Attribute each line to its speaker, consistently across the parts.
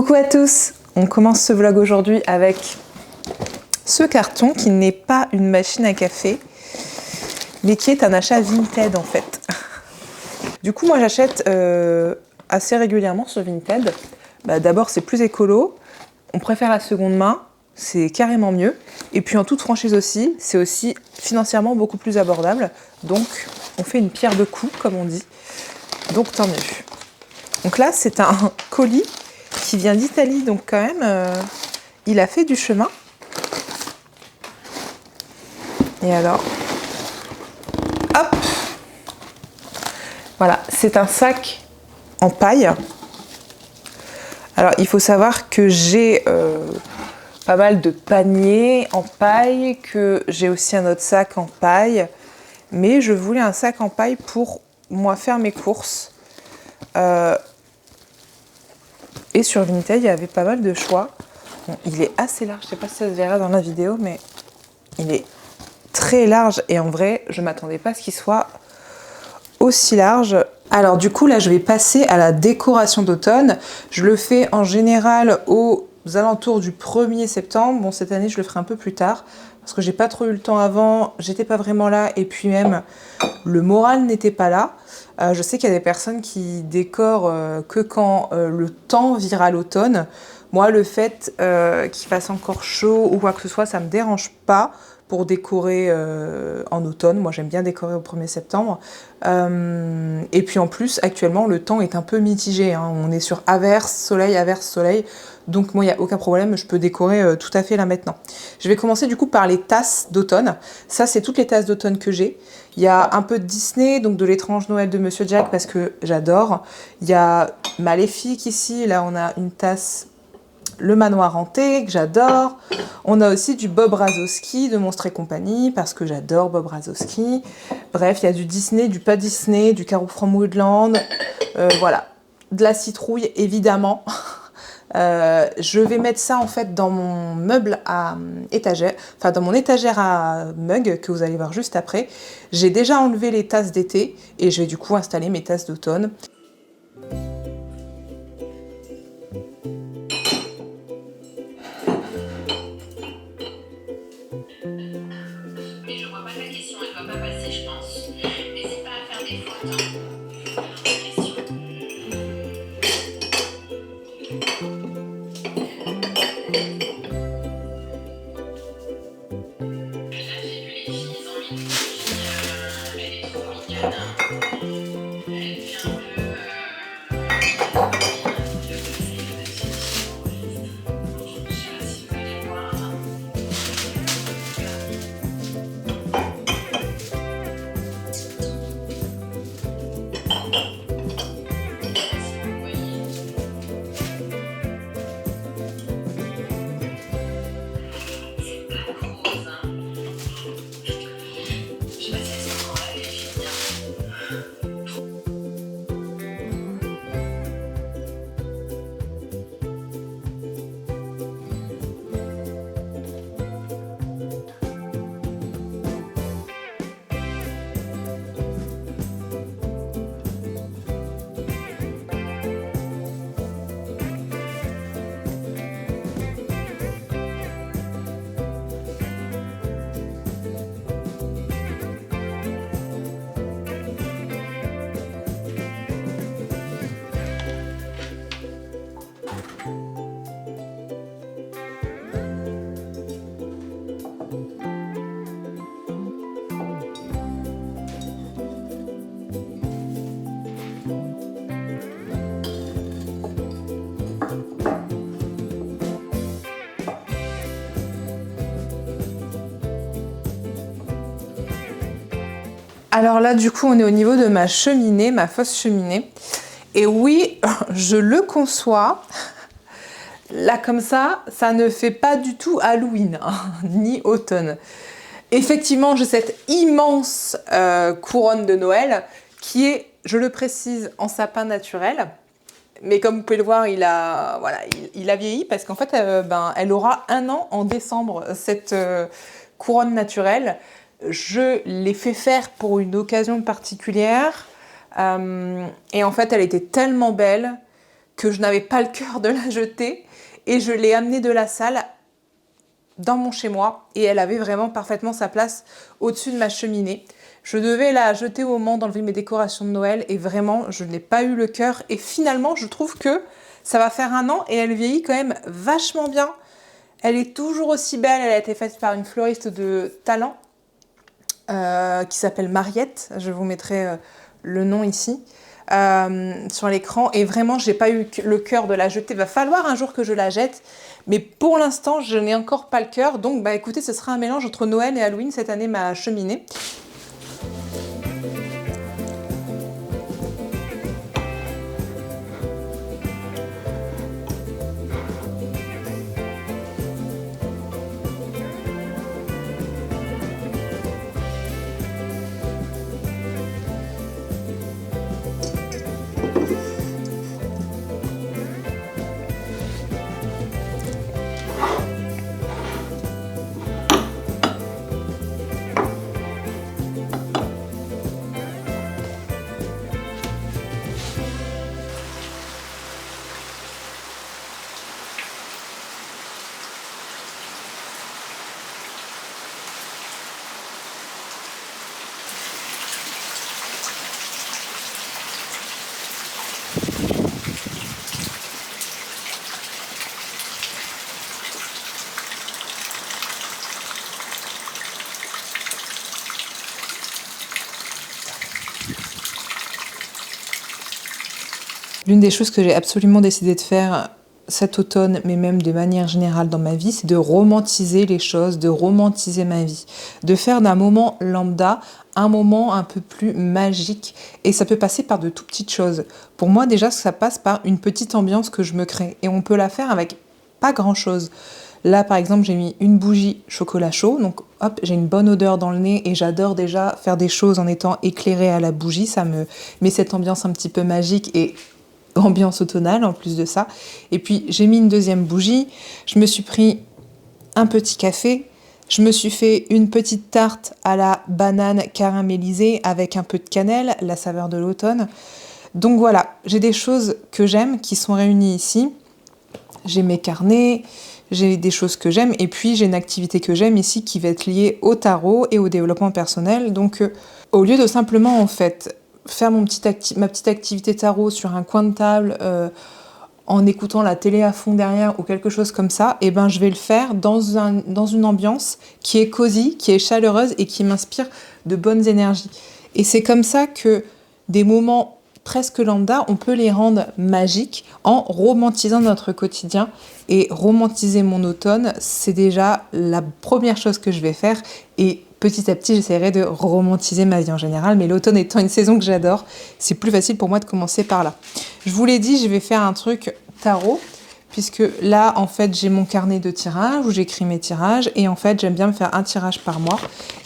Speaker 1: Coucou à tous, on commence ce vlog aujourd'hui avec ce carton qui n'est pas une machine à café, mais qui est un achat Vinted en fait. Du coup moi j'achète assez régulièrement sur Vinted. D'abord c'est plus écolo, on préfère la seconde main, c'est carrément mieux. Et puis en toute franchise aussi, c'est aussi financièrement beaucoup plus abordable. Donc on fait une pierre de coups comme on dit, donc tant mieux. Donc là c'est un colis qui vient d'Italie, donc quand même, il a fait du chemin. Et alors, hop, voilà, c'est un sac en paille. Alors, il faut savoir que j'ai pas mal de paniers en paille, que j'ai aussi un autre sac en paille, mais je voulais un sac en paille pour moi faire mes courses. Et sur Vinted, il y avait pas mal de choix. Bon, il est assez large, je sais pas si ça se verra dans la vidéo, mais il est très large et en vrai, je m'attendais pas à ce qu'il soit aussi large. Alors du coup, là, je vais passer à la décoration d'automne. Je le fais en général aux alentours du 1er septembre. Bon, cette année, je le ferai un peu plus tard parce que j'ai pas trop eu le temps avant, j'étais pas vraiment là et puis même le moral n'était pas là. Je sais qu'il y a des personnes qui décorent que quand le temps vire à l'automne. Moi, le fait qu'il fasse encore chaud ou quoi que ce soit, ça me dérange pas pour décorer en automne. Moi, j'aime bien décorer au 1er septembre. Et puis en plus, actuellement, le temps est un peu mitigé, hein. On est sur averse, soleil. Donc moi, il n'y a aucun problème, je peux décorer tout à fait là maintenant. Je vais commencer du coup par les tasses d'automne. Ça, c'est toutes les tasses d'automne que j'ai. Il y a un peu de Disney, donc de l'étrange Noël de Monsieur Jack, parce que j'adore. Il y a Maléfique ici, là on a une tasse Le Manoir Hanté, que j'adore. On a aussi du Bob Razowski de Monstres et Compagnie, parce que j'adore Bob Razowski. Bref, il y a du Disney, du pas Disney, du Carol from Woodland, voilà. De la citrouille, évidemment. Je vais mettre ça en fait dans mon meuble à étagère, enfin dans mon étagère à mug que vous allez voir juste après. J'ai déjà enlevé les tasses d'été et je vais du coup installer mes tasses d'automne.
Speaker 2: Mais je vois pas ta question, elle va pas passer, je pense. N'hésite pas à faire des fautes.
Speaker 1: Alors là, du coup, on est au niveau de ma cheminée, ma fausse cheminée. Et oui, je le conçois. Là, comme ça ne fait pas du tout Halloween, hein, ni automne. Effectivement, j'ai cette immense couronne de Noël qui est, je le précise, en sapin naturel. Mais comme vous pouvez le voir, il a vieilli parce qu'en fait, elle aura 1 an en décembre, cette couronne naturelle. Je l'ai fait faire pour une occasion particulière et en fait, elle était tellement belle que je n'avais pas le cœur de la jeter et je l'ai amenée de la salle dans mon chez-moi et elle avait vraiment parfaitement sa place au-dessus de ma cheminée. Je devais la jeter au moment d'enlever mes décorations de Noël et vraiment, je n'ai pas eu le cœur. Et finalement, je trouve que ça va faire 1 an et elle vieillit quand même vachement bien. Elle est toujours aussi belle. Elle a été faite par une fleuriste de talent qui s'appelle Mariette. Je vous mettrai le nom ici sur l'écran. Et vraiment, j'ai pas eu le cœur de la jeter. Il va falloir un jour que je la jette. Mais pour l'instant, je n'ai encore pas le cœur. Donc, bah écoutez, ce sera un mélange entre Noël et Halloween cette année, ma cheminée. L'une des choses que j'ai absolument décidé de faire cet automne, mais même de manière générale dans ma vie, c'est de romantiser les choses, de romantiser ma vie. De faire d'un moment lambda un moment un peu plus magique. Et ça peut passer par de tout petites choses. Pour moi, déjà, ça passe par une petite ambiance que je me crée. Et on peut la faire avec pas grand-chose. Là, par exemple, j'ai mis une bougie chocolat chaud. Donc, hop, j'ai une bonne odeur dans le nez et j'adore déjà faire des choses en étant éclairée à la bougie. Ça me met cette ambiance un petit peu magique et ambiance automnale en plus de ça. Et puis j'ai mis une deuxième bougie, je me suis pris un petit café, je me suis fait une petite tarte à la banane caramélisée avec un peu de cannelle, la saveur de l'automne. Donc voilà, j'ai des choses que j'aime qui sont réunies ici. J'ai mes carnets, j'ai des choses que j'aime et puis j'ai une activité que j'aime ici qui va être liée au tarot et au développement personnel. Donc au lieu de simplement en fait faire ma petite activité tarot sur un coin de table en écoutant la télé à fond derrière ou quelque chose comme ça, et ben je vais le faire dans une ambiance qui est cosy, qui est chaleureuse et qui m'inspire de bonnes énergies. Et c'est comme ça que des moments presque lambda, on peut les rendre magiques en romantisant notre quotidien. Et romantiser mon automne, c'est déjà la première chose que je vais faire. Et petit à petit, j'essaierai de romantiser ma vie en général. Mais l'automne étant une saison que j'adore, c'est plus facile pour moi de commencer par là. Je vous l'ai dit, je vais faire un truc tarot. Puisque là, en fait, j'ai mon carnet de tirage où j'écris mes tirages. Et en fait, j'aime bien me faire un tirage par mois.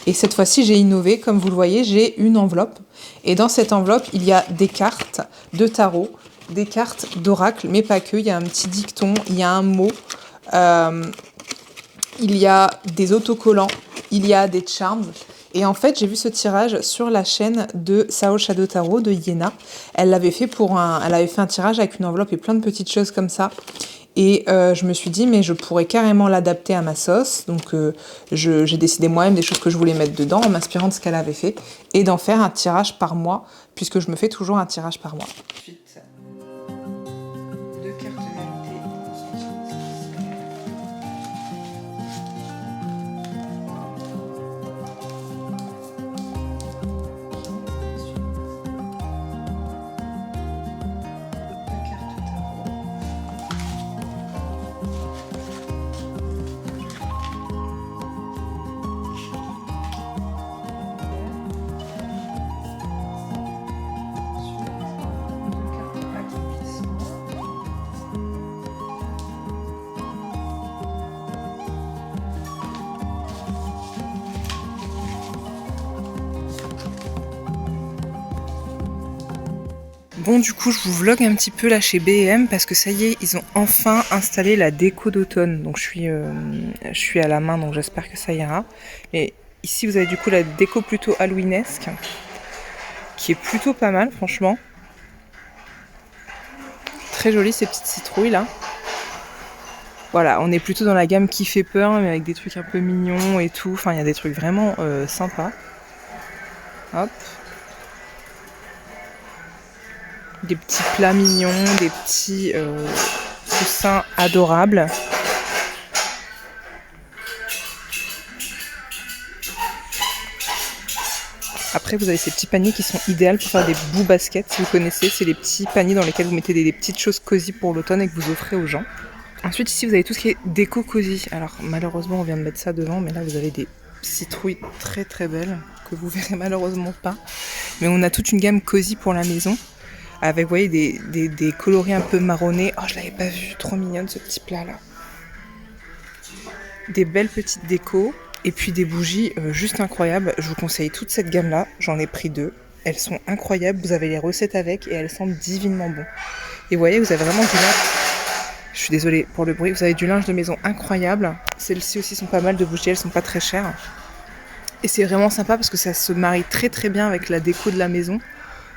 Speaker 1: Et cette fois-ci, j'ai innové. Comme vous le voyez, j'ai une enveloppe. Et dans cette enveloppe, il y a des cartes de tarot, des cartes d'oracle, mais pas que. Il y a un petit dicton, il y a un mot, il y a des autocollants, il y a des charms. Et en fait, j'ai vu ce tirage sur la chaîne de Sao Shadow Tarot de Yéna. Elle avait fait un tirage avec une enveloppe et plein de petites choses comme ça. Et je me suis dit, mais je pourrais carrément l'adapter à ma sauce. Donc j'ai décidé moi-même des choses que je voulais mettre dedans en m'inspirant de ce qu'elle avait fait. Et d'en faire un tirage par mois, puisque je me fais toujours un tirage par mois. Ensuite, 2 cartes vérité. Bon, du coup, je vous vlog un petit peu là chez B&M parce que ça y est, ils ont enfin installé la déco d'automne. Donc je suis à la main, donc j'espère que ça ira. Mais ici, vous avez du coup la déco plutôt halloweenesque, qui est plutôt pas mal, franchement. très jolies ces petites citrouilles là. Voilà, on est plutôt dans la gamme qui fait peur, mais avec des trucs un peu mignons et tout. Enfin, il y a des trucs vraiment sympas. Hop. Des petits plats mignons, des petits coussins adorables. Après, vous avez ces petits paniers qui sont idéaux pour faire des bouts baskets. Si vous connaissez, c'est les petits paniers dans lesquels vous mettez des petites choses cosy pour l'automne et que vous offrez aux gens. Ensuite, ici, vous avez tout ce qui est déco cosy. Alors, malheureusement, on vient de mettre ça devant, mais là, vous avez des citrouilles très très belles que vous verrez malheureusement pas. Mais on a toute une gamme cosy pour la maison. Avec, vous voyez, des coloris un peu marronnés. Oh, je l'avais pas vu. Trop mignonne, ce petit plat-là. Des belles petites décos. Et puis des bougies juste incroyables. Je vous conseille toute cette gamme-là. J'en ai pris 2. Elles sont incroyables. Vous avez les recettes avec et elles sentent divinement bon. Et vous voyez, vous avez vraiment du linge. Je suis désolée pour le bruit. Vous avez du linge de maison incroyable. Celles-ci aussi sont pas mal de bougies. Elles sont pas très chères. Et c'est vraiment sympa parce que ça se marie très très bien avec la déco de la maison.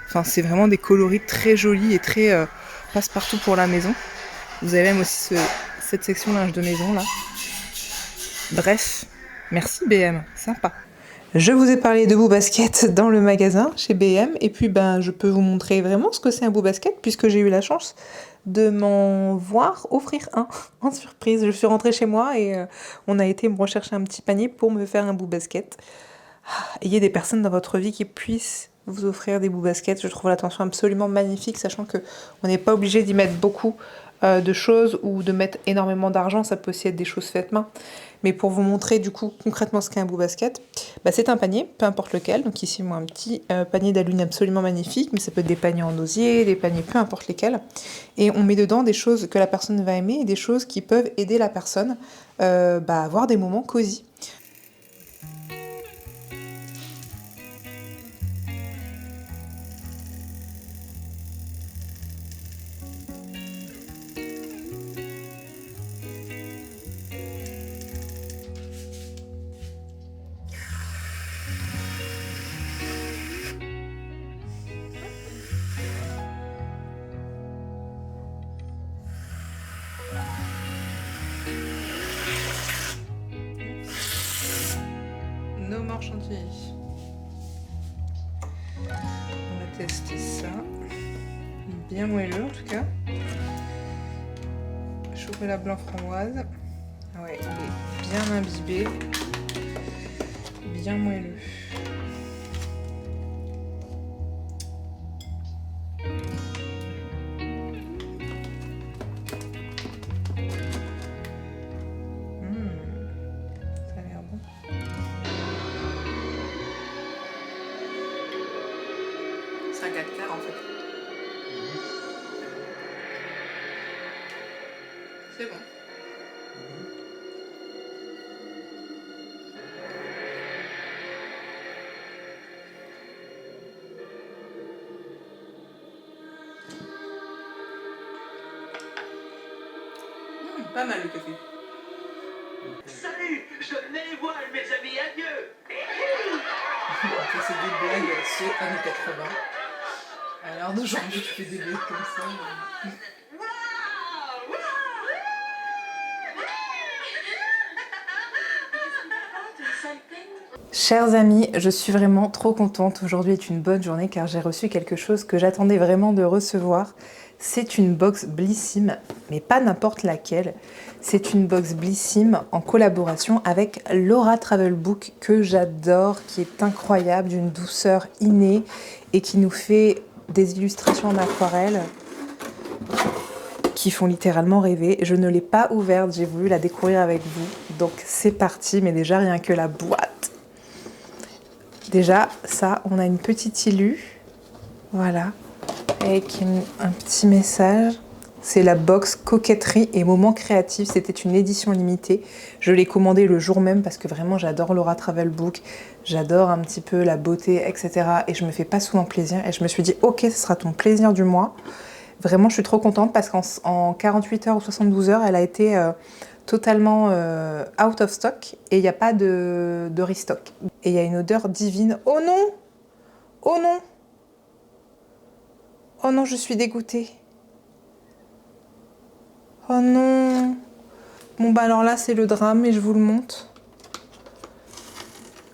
Speaker 1: Enfin, c'est vraiment des coloris très jolis et très passe-partout pour la maison. Vous avez même aussi cette section linge de maison là. Bref. Merci BM, sympa. Je vous ai parlé de Boo Basket dans le magasin chez BM et puis je peux vous montrer vraiment ce que c'est un Boo Basket puisque j'ai eu la chance de m'en voir offrir un en surprise. Je suis rentrée chez moi et on a été me rechercher un petit panier pour me faire un Boo Basket. Ayez des personnes dans votre vie qui puissent vous offrir des Boo Baskets. Je trouve l'attention absolument magnifique, sachant que on n'est pas obligé d'y mettre beaucoup de choses ou de mettre énormément d'argent. Ça peut aussi être des choses faites main. Mais pour vous montrer du coup concrètement ce qu'est un Boo Basket, c'est un panier, peu importe lequel. Donc ici, moi, un petit panier d'aluminium absolument magnifique, mais ça peut être des paniers en osier, des paniers peu importe lesquels. Et on met dedans des choses que la personne va aimer et des choses qui peuvent aider la personne à avoir des moments cosy. No more chantilly. On va tester ça. Bien moelleux en tout cas. Chocolat blanc framboise. Ah ouais, il est bien imbibé. Bien moelleux. Ça a l'air bon. C'est un 4 quarts en fait. C'est bon. Pas mal le café.
Speaker 3: Salut, je mets les voiles, mes amis, adieu.
Speaker 1: C'est des blagues sur années 80. À l'heure d'aujourd'hui, tu fais des blagues comme ça. Chers amis, je suis vraiment trop contente. Aujourd'hui est une bonne journée car j'ai reçu quelque chose que j'attendais vraiment de recevoir. C'est une box Blissim, mais pas n'importe laquelle. C'est une box Blissim en collaboration avec Laura Travelbook que j'adore, qui est incroyable, d'une douceur innée et qui nous fait des illustrations en aquarelle qui font littéralement rêver. Je ne l'ai pas ouverte, j'ai voulu la découvrir avec vous. Donc c'est parti, mais déjà rien que la boîte. Déjà, ça, on a une petite illu, voilà, avec un petit message. C'est la box coquetterie et moments créatifs. C'était une édition limitée. Je l'ai commandée le jour même parce que vraiment, j'adore Laura Travelbook. J'adore un petit peu la beauté, etc. Et je me fais pas souvent plaisir. Et je me suis dit, ok, ce sera ton plaisir du mois. Vraiment, je suis trop contente parce qu'en 48 heures ou 72 heures, elle a été totalement out of stock et il n'y a pas de restock. Et il y a une odeur divine. Oh non! Oh non! Oh non, je suis dégoûtée. Oh non. Bon bah alors là c'est le drame et je vous le montre.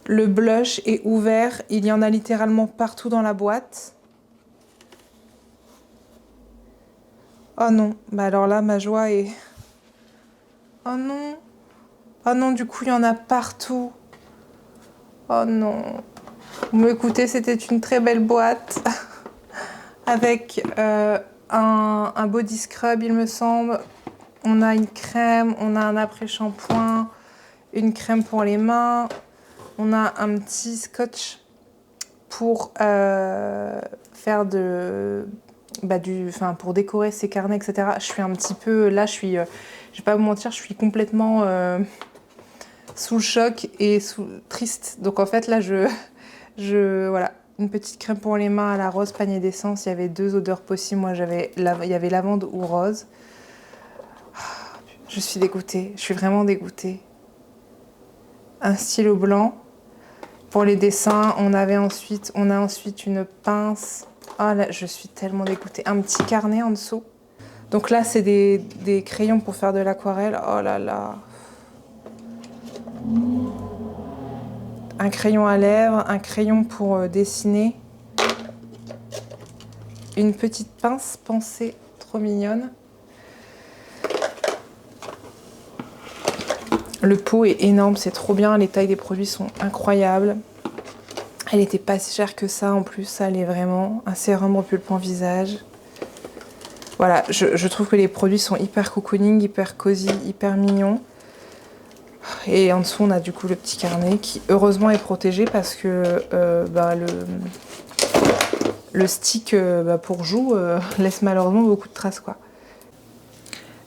Speaker 1: Le blush est ouvert, il y en a littéralement partout dans la boîte. Oh non, bah alors là ma joie est... Oh non. Oh non, du coup il y en a partout. Oh non. Bon écoutez, c'était une très belle boîte. Avec un body scrub il me semble. On a une crème, on a un après-shampoing, une crème pour les mains. On a un petit scotch pour faire pour décorer ses carnets, etc. Je suis un petit peu, là, je vais pas vous mentir, je suis complètement sous le choc et triste. Donc en fait, là, voilà, une petite crème pour les mains à la rose panier d'essence. Il y avait 2 odeurs possibles. Moi, il y avait lavande ou rose. Je suis dégoûtée, je suis vraiment dégoûtée. Un stylo blanc. Pour les dessins, on a ensuite une pince. Oh là, je suis tellement dégoûtée. Un petit carnet en dessous. Donc là, c'est des crayons pour faire de l'aquarelle. Oh là là. Un crayon à lèvres, un crayon pour dessiner. Une petite pince pensée, trop mignonne. Le pot est énorme, c'est trop bien, les tailles des produits sont incroyables. Elle n'était pas si chère que ça en plus, ça allait vraiment. Un sérum repulpant visage. Voilà, je trouve que les produits sont hyper cocooning, hyper cosy, hyper mignons. Et en dessous, on a du coup le petit carnet qui heureusement est protégé parce que le stick pour joues laisse malheureusement beaucoup de traces, quoi.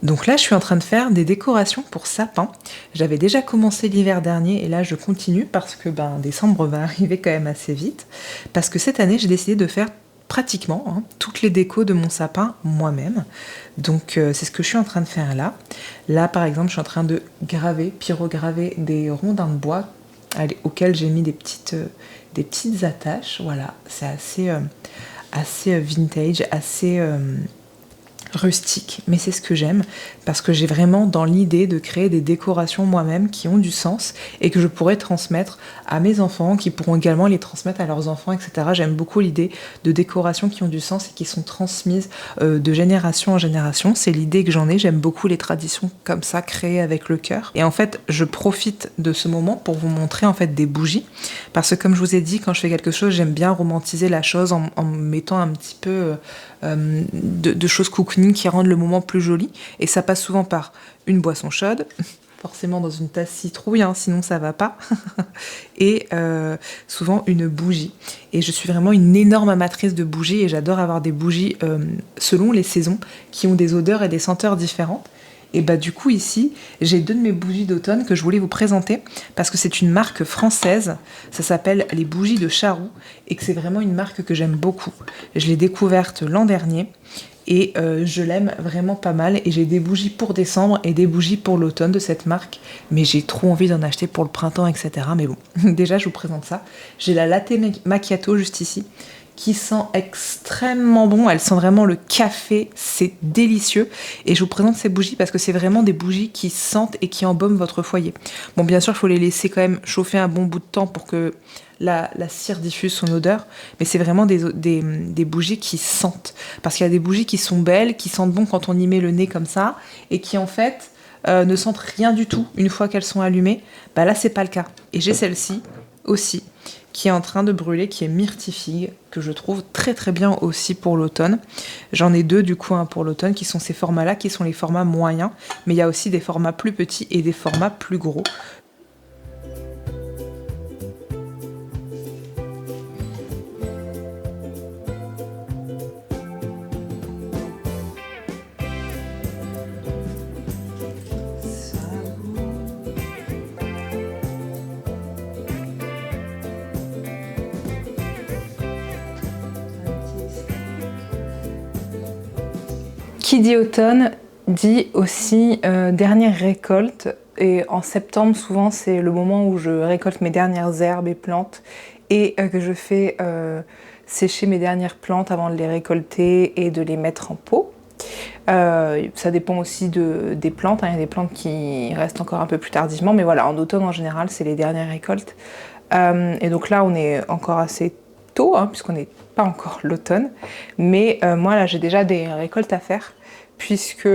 Speaker 1: Donc là, je suis en train de faire des décorations pour sapin. J'avais déjà commencé l'hiver dernier et là, je continue parce que décembre va arriver quand même assez vite. Parce que cette année, j'ai décidé de faire pratiquement toutes les décos de mon sapin moi-même. Donc c'est ce que je suis en train de faire là. Là, par exemple, je suis en train de pyrograver des rondins de bois auxquels j'ai mis des petites attaches. Voilà, c'est assez vintage, assez... rustique, mais c'est ce que j'aime parce que j'ai vraiment dans l'idée de créer des décorations moi-même qui ont du sens et que je pourrais transmettre à mes enfants, qui pourront également les transmettre à leurs enfants, etc. J'aime beaucoup l'idée de décorations qui ont du sens et qui sont transmises de génération en génération. C'est l'idée que j'en ai. J'aime beaucoup les traditions comme ça, créées avec le cœur. Et en fait, je profite de ce moment pour vous montrer en fait des bougies parce que comme je vous ai dit, quand je fais quelque chose, j'aime bien romantiser la chose en mettant un petit peu de choses cocooning qui rendent le moment plus joli. Et ça passe souvent par une boisson chaude, forcément dans une tasse citrouille, sinon ça va pas, et souvent une bougie. Et je suis vraiment une énorme amatrice de bougies et j'adore avoir des bougies selon les saisons qui ont des odeurs et des senteurs différentes. Et du coup ici, j'ai 2 de mes bougies d'automne que je voulais vous présenter parce que c'est une marque française, ça s'appelle les bougies de Charroux et que c'est vraiment une marque que j'aime beaucoup. Je l'ai découverte l'an dernier et je l'aime vraiment pas mal et j'ai des bougies pour décembre et des bougies pour l'automne de cette marque, mais j'ai trop envie d'en acheter pour le printemps, etc. Mais bon, déjà je vous présente ça. J'ai la latte macchiato juste ici qui sent extrêmement bon, elle sent vraiment le café, c'est délicieux et je vous présente ces bougies parce que c'est vraiment des bougies qui sentent et qui embaument votre foyer. Bon, bien sûr il faut les laisser quand même chauffer un bon bout de temps pour que la cire diffuse son odeur, mais c'est vraiment des bougies qui sentent, parce qu'il y a des bougies qui sont belles, qui sentent bon quand on y met le nez comme ça et qui en fait ne sentent rien du tout une fois qu'elles sont allumées. Là c'est pas le cas et j'ai celle-ci aussi qui est en train de brûler, qui est myrtille, que je trouve très très bien aussi pour l'automne. J'en ai 2 du coup pour l'automne, qui sont ces formats-là, qui sont les formats moyens, mais il y a aussi des formats plus petits et des formats plus gros. Qui dit automne dit aussi dernière récolte et en septembre souvent c'est le moment où je récolte mes dernières herbes et plantes et que je fais sécher mes dernières plantes avant de les récolter et de les mettre en pot. Ça dépend aussi des plantes, hein. Il y a des plantes qui restent encore un peu plus tardivement, mais voilà, en automne en général, c'est les dernières récoltes. Et donc là, on est encore assez tôt, hein, puisqu'on n'est pas encore l'automne. Mais moi, là, j'ai déjà des récoltes à faire, puisque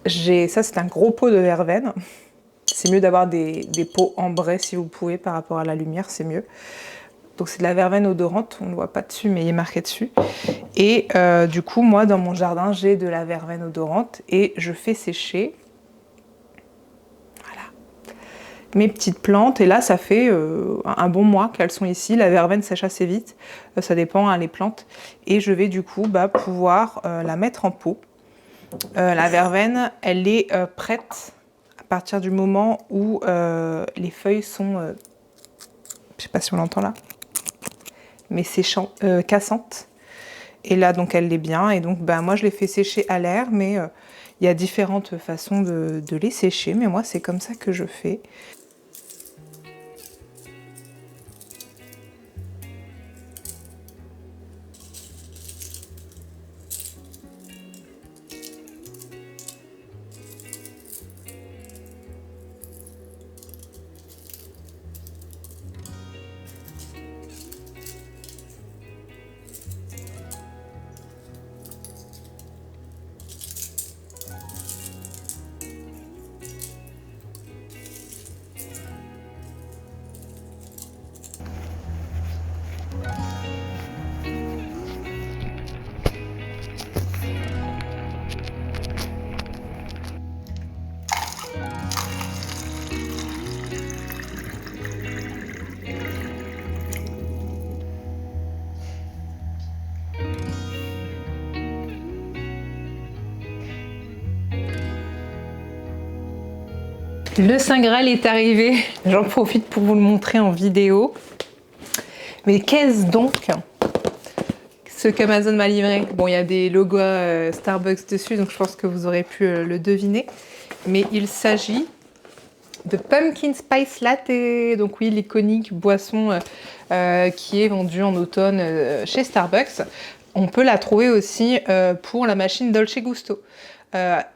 Speaker 1: ça, c'est un gros pot de verveine. C'est mieux d'avoir des pots ambrés si vous pouvez, par rapport à la lumière, c'est mieux. Donc c'est de la verveine odorante, on ne le voit pas dessus, mais il est marqué dessus. Et du coup, moi, dans mon jardin, j'ai de la verveine odorante et je fais sécher, voilà, mes petites plantes. Et là, ça fait un bon mois qu'elles sont ici. La verveine sèche assez vite, ça dépend, hein, les plantes. Et je vais du coup pouvoir la mettre en pot. La verveine, elle est prête à partir du moment où les feuilles sont, je sais pas si on l'entend là, mais cassantes. Et là, donc, elle l'est bien. Et donc, moi, je les fais sécher à l'air, mais il y a différentes façons de les sécher. Mais moi, c'est comme ça que je fais. Le Saint Graal est arrivé, j'en profite pour vous le montrer en vidéo. Mais qu'est-ce donc ce qu'Amazon m'a livré? Bon, il y a des logos Starbucks dessus, donc je pense que vous aurez pu le deviner. Mais il s'agit de Pumpkin Spice Latte, donc oui, l'iconique boisson qui est vendue en automne chez Starbucks. On peut la trouver aussi pour la machine Dolce Gusto.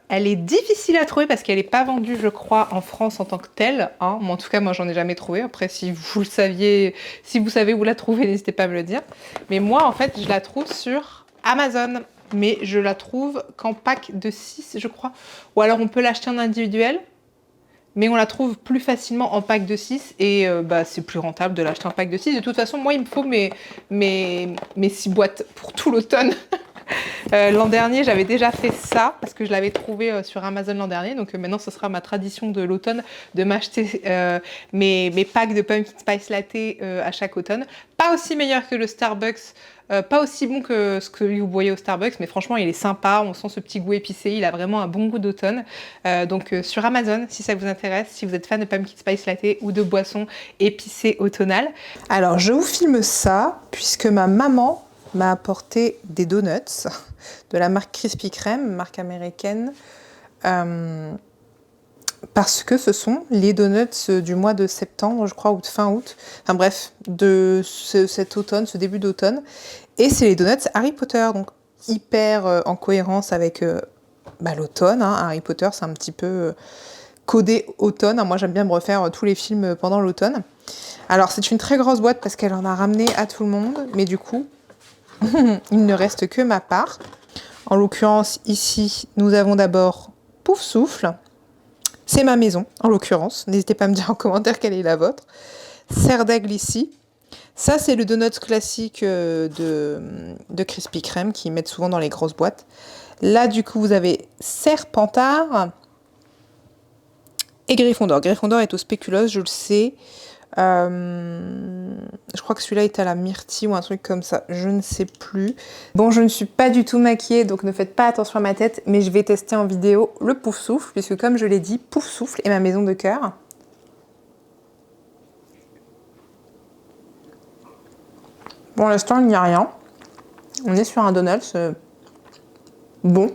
Speaker 1: Elle est difficile à trouver parce qu'elle n'est pas vendue, je crois, en France en tant que telle, hein. Mais en tout cas, moi, j'en ai jamais trouvé. Après, si vous le saviez, si vous savez où la trouver, n'hésitez pas à me le dire. Mais moi, en fait, je la trouve sur Amazon. Mais je la trouve qu'en pack de 6, je crois. Ou alors, on peut l'acheter en individuel. Mais on la trouve plus facilement en pack de 6 et c'est plus rentable de l'acheter en pack de 6. De toute façon, moi, il me faut mes 6 boîtes pour tout l'automne. L'an dernier, j'avais déjà fait ça parce que je l'avais trouvé sur Amazon l'an dernier. Donc maintenant, ce sera ma tradition de l'automne de m'acheter mes packs de Pumpkin Spice Latte à chaque automne. Pas aussi meilleur que le Starbucks, pas aussi bon que ce que vous voyez au Starbucks, mais franchement, il est sympa. On sent ce petit goût épicé. Il a vraiment un bon goût d'automne. Donc sur Amazon, si ça vous intéresse, si vous êtes fan de Pumpkin Spice Latte ou de boissons épicées automnales. Alors, je vous filme ça puisque ma maman m'a apporté des donuts de la marque Krispy Kreme, marque américaine, parce que ce sont les donuts du mois de septembre, je crois, ou de fin août, enfin bref, de cet automne, ce début d'automne, et c'est les donuts Harry Potter, donc hyper en cohérence avec l'automne, hein. Harry Potter, c'est un petit peu codé automne, hein. Moi j'aime bien me refaire tous les films pendant l'automne. Alors c'est une très grosse boîte parce qu'elle en a ramené à tout le monde, mais du coup, il ne reste que ma part. En l'occurrence, ici, nous avons d'abord Pouf Souffle. C'est ma maison, en l'occurrence. N'hésitez pas à me dire en commentaire quelle est la vôtre. Serre d'aigle ici. Ça, c'est le donut classique de Krispy Kreme qu'ils mettent souvent dans les grosses boîtes. Là, du coup, vous avez Serpentard et Gryffondor. Gryffondor est au spéculoos, je le sais. Je crois que celui-là est à la myrtille ou un truc comme ça, je ne sais plus. Bon, je ne suis pas du tout maquillée, donc ne faites pas attention à ma tête, mais je vais tester en vidéo le Pouf Souffle, puisque comme je l'ai dit, Pouf Souffle est ma maison de cœur. Pour l'instant, il n'y a rien. On est sur un donut bon.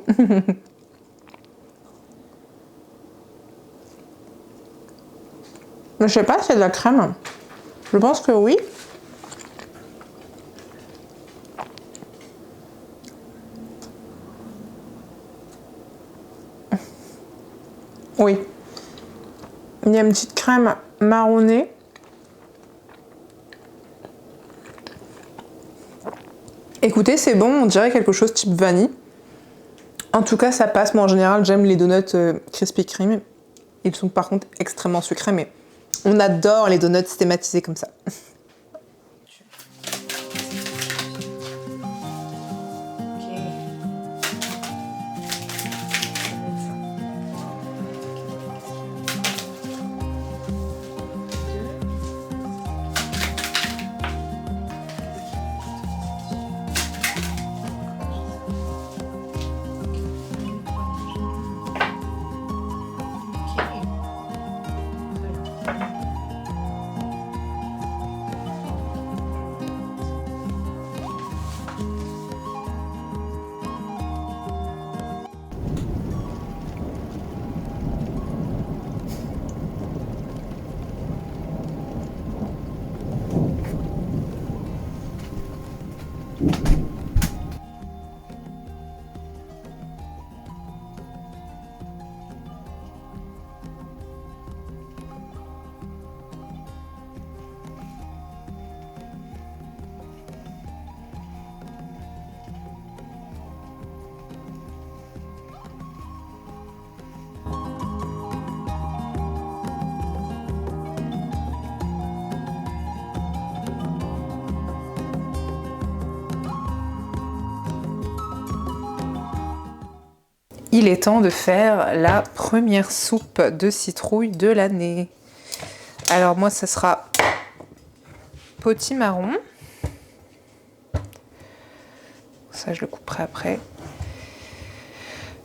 Speaker 1: Je sais pas si c'est de la crème. Je pense que oui. y a une petite crème marronnée. Écoutez, c'est bon, on dirait quelque chose type vanille. En tout cas, ça passe. Moi, en général, j'aime les donuts Krispy Kreme. Ils sont par contre extrêmement sucrés, mais on adore les donuts systématisés comme ça. Il est temps de faire la première soupe de citrouille de l'année. Alors moi, ça sera potimarron. Ça, je le couperai après.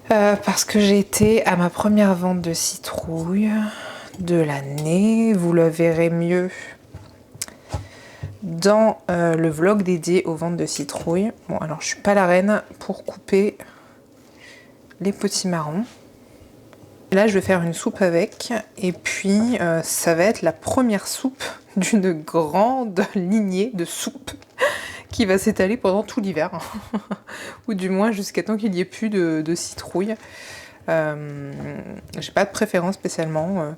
Speaker 1: Parce que j'ai été à ma première vente de citrouille de l'année. Vous le verrez mieux dans le vlog dédié aux ventes de citrouille. Bon, alors je suis pas la reine pour couper les potimarrons. Là, je vais faire une soupe avec, et puis ça va être la première soupe d'une grande lignée de soupes qui va s'étaler pendant tout l'hiver, ou du moins jusqu'à temps qu'il n'y ait plus de citrouille. J'ai pas de préférence spécialement.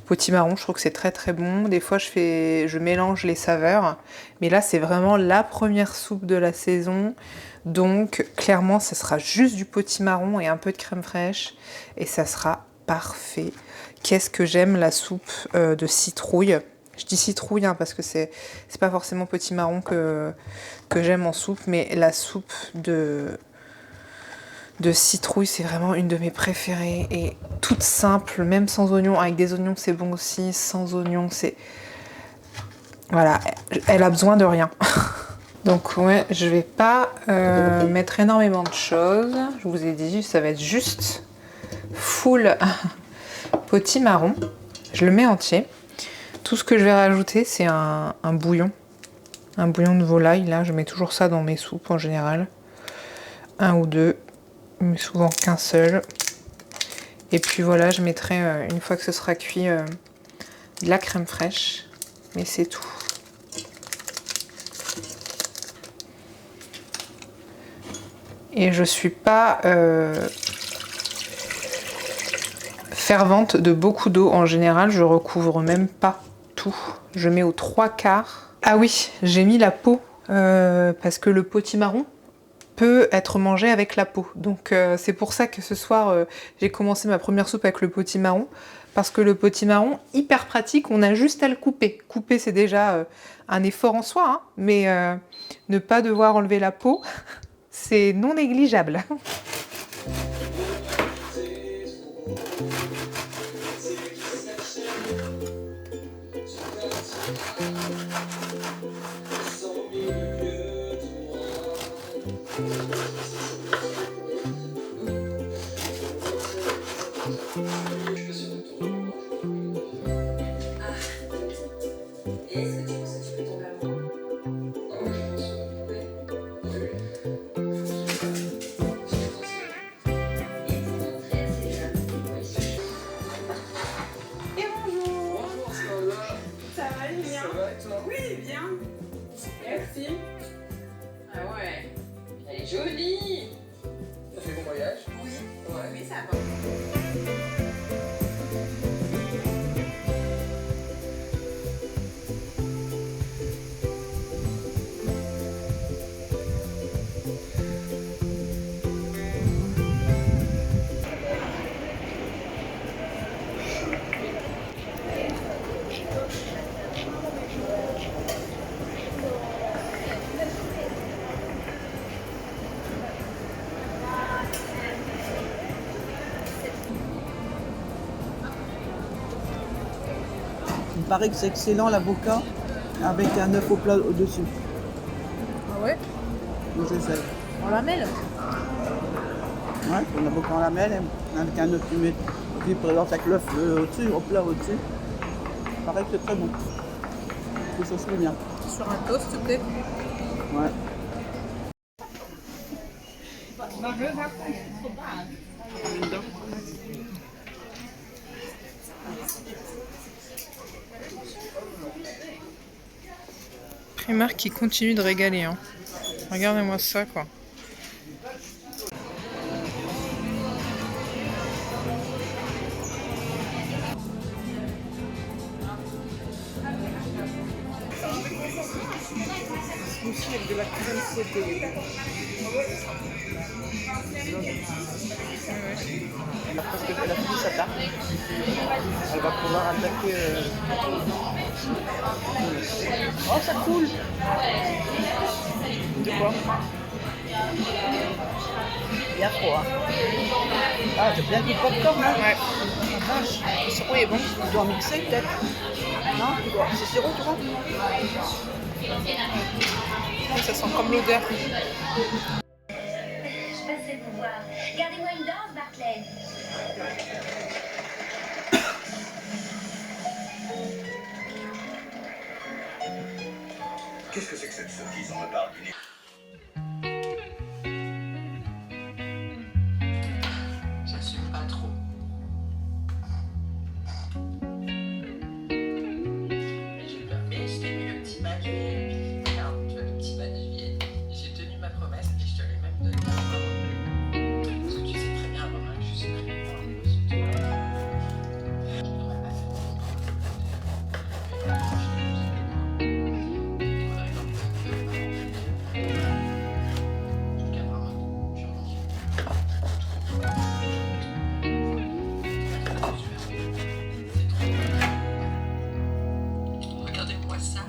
Speaker 1: Potimarron, je trouve que c'est très très bon. Des fois, je mélange les saveurs, mais là, c'est vraiment la première soupe de la saison. Donc clairement, ça sera juste du potimarron et un peu de crème fraîche et ça sera parfait. Qu'est-ce que j'aime la soupe de citrouille. Je dis citrouille hein, parce que c'est pas forcément potimarron que j'aime en soupe, mais la soupe de citrouille, c'est vraiment une de mes préférées et toute simple, même sans oignons. Avec des oignons, c'est bon aussi. Sans oignons, c'est... Voilà, elle a besoin de rien. Donc ouais, je vais pas mettre énormément de choses. Je vous ai dit, ça va être juste full potimarron. Je le mets entier. Tout ce que je vais rajouter, c'est un bouillon. Un bouillon de volaille. Là, je mets toujours ça dans mes soupes en général. Un ou deux, mais souvent qu'un seul. Et puis voilà, je mettrai, une fois que ce sera cuit, de la crème fraîche. Mais c'est tout. Et je suis pas fervente de beaucoup d'eau. En général, je recouvre même pas tout. Je mets aux 3/4. Ah oui, j'ai mis la peau parce que le potimarron peut être mangé avec la peau. Donc c'est pour ça que ce soir, j'ai commencé ma première soupe avec le potimarron. Parce que le potimarron, hyper pratique, on a juste à le couper. Couper, c'est déjà un effort en soi, hein, mais ne pas devoir enlever la peau... C'est non négligeable.
Speaker 4: Oui, bien. Merci. Ah ouais. Elle est jolie.
Speaker 3: Ça fait bon voyage?
Speaker 4: Oui. Ouais. Oui, ça va.
Speaker 5: paraît que c'est excellent l'avocat avec un œuf au plat au-dessus.
Speaker 1: Ah ouais?
Speaker 5: Donc j'essaie.
Speaker 1: On la mêle?
Speaker 5: Ouais, un avocat en lamelle avec un œuf qui présente avec l'œuf au-dessus, au plat au-dessus. Pareil que c'est très bon. Que ça se fait bien.
Speaker 1: Sur un toast peut-être?
Speaker 5: Ouais.
Speaker 1: Primark qui continue de régaler. Hein. Regardez-moi ça quoi. Aussi avec de la crème sautée.
Speaker 5: Elle a fini sa tarte. Elle va pouvoir attaquer. Oh, ça coule!
Speaker 1: De quoi?
Speaker 5: Il y a trop, hein. Ah, j'ai bien du popcorn, hein?
Speaker 1: Ouais.
Speaker 5: Ah, vache.
Speaker 1: Le sirop est bon.
Speaker 5: Tu dois mixer peut-être? Non? C'est sirop, tu vois?
Speaker 1: Ça sent comme l'odeur.
Speaker 6: Je passais vous voir. Gardez-moi une danse, Bartlett.
Speaker 7: Qu'est-ce que c'est que cette sottise? On me parle d'une...
Speaker 4: J'assume pas trop. Mais je t'ai mis le petit badge VIP. Regarde, tu vois le petit badge VIP. J'ai tenu ma promesse et je te l'ai même donné à moi. Parce que tu sais très bien, Romain, que je suis très bien dans les reçus. Je n'aurais pas fait mon regardez-moi ça.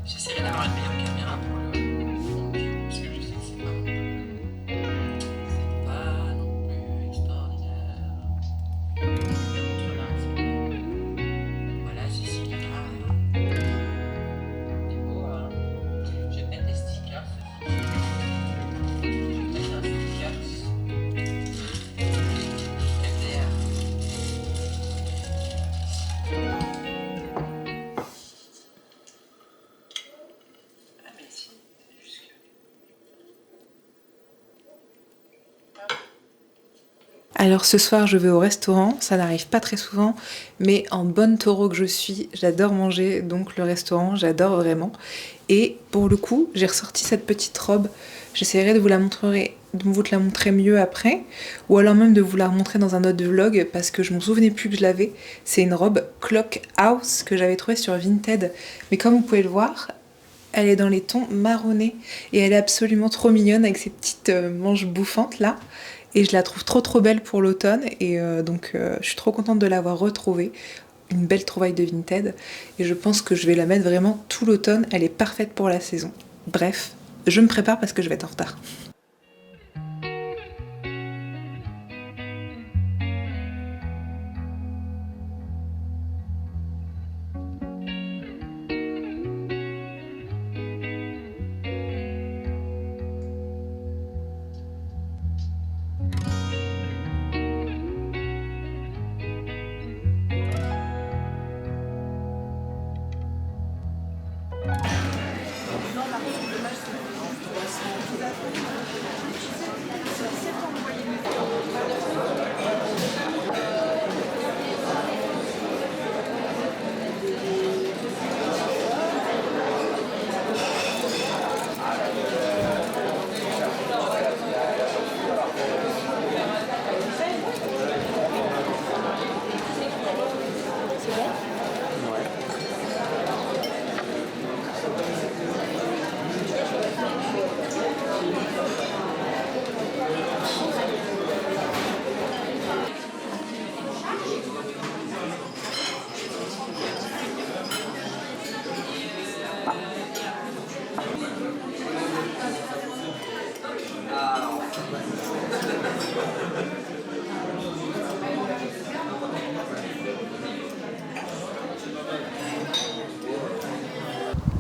Speaker 4: J'essaierai d'avoir une meilleure caméra pour le fond de vue, parce que je sais que c'est pas non plus extraordinaire. Je te montre là, voilà, Cécilia. C'est beau, hein? Je vais mettre des stickers. Je vais mettre un stickers. MDR. Ah mais si, c'est juste que...
Speaker 1: Alors ce soir je vais au restaurant, ça n'arrive pas très souvent, mais en bonne taureau que je suis, j'adore manger, donc le restaurant, j'adore vraiment. Et pour le coup, j'ai ressorti cette petite robe, j'essaierai de vous la montrer mieux après, ou alors même de vous la montrer dans un autre vlog, parce que je m'en souvenais plus que je l'avais. C'est une robe Clock House que j'avais trouvée sur Vinted, mais comme vous pouvez le voir, elle est dans les tons marronnés, et elle est absolument trop mignonne avec ses petites manches bouffantes là. Et je la trouve trop belle pour l'automne et donc je suis trop contente de l'avoir retrouvée. Une belle trouvaille de Vinted et je pense que je vais la mettre vraiment tout l'automne, elle est parfaite pour la saison. Bref, je me prépare parce que je vais être en retard.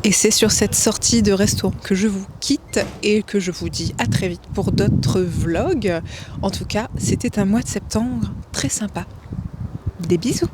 Speaker 8: Et c'est sur cette sortie de resto que je vous quitte et que je vous dis à très vite pour d'autres vlogs. En tout cas, c'était un mois de septembre très sympa. Des bisous.